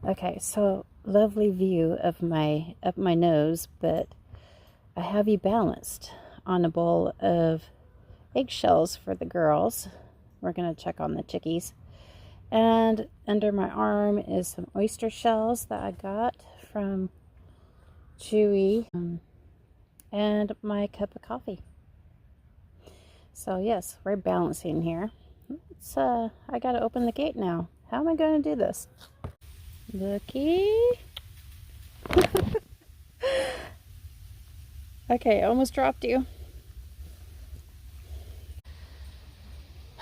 Okay, so lovely view of up my nose, but I have you balanced on a bowl of eggshells for the girls. We're gonna check on the chickies. And under my arm is some oyster shells that I got from Chewy, and my cup of coffee. So yes, we're balancing here. I gotta open the gate now. How am I gonna do this? Looky. Okay, almost dropped you.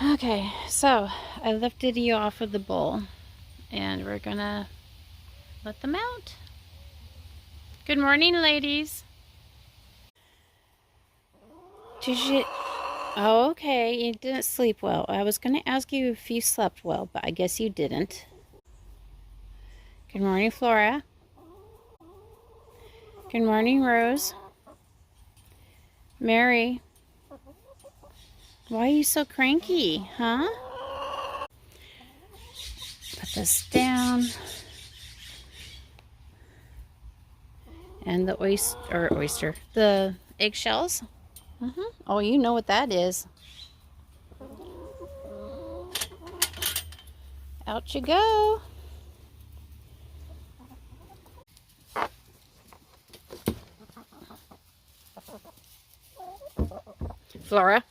Okay, so I lifted you off of the bowl and we're gonna let them out. Good morning, ladies. Did you... Oh, okay, you didn't sleep well. I was gonna ask you if you slept well, but I guess you didn't. Good morning, Flora. Good morning, Rose. Mary. Why are you so cranky, huh? Put this down. And the the eggshells. Oh, you know what that is. Out you go. Flora.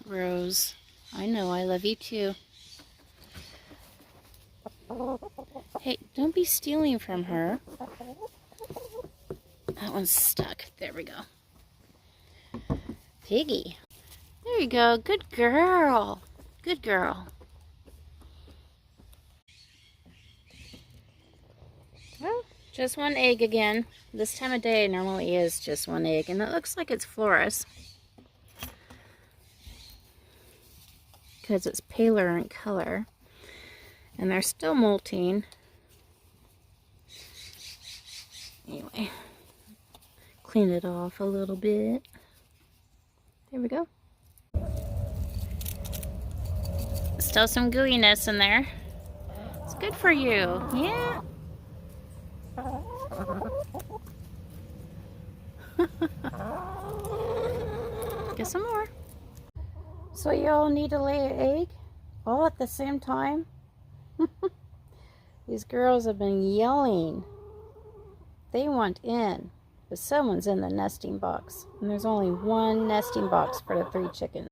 Rose. I know, I love you too. Hey, don't be stealing from her. That one's stuck. There we go. Piggy. There you go. Good girl. Good girl. Well, just one egg again. This time of day normally is just one egg, and it looks like it's Flora's, because it's paler in color. And they're still molting. Anyway, clean it off a little bit. There we go. Still some gooiness in there. It's good for you. Yeah. Get some more. So y'all need to lay an egg all at the same time? These girls have been yelling. They want in, but someone's in the nesting box. And there's only one nesting box for the 3 chickens.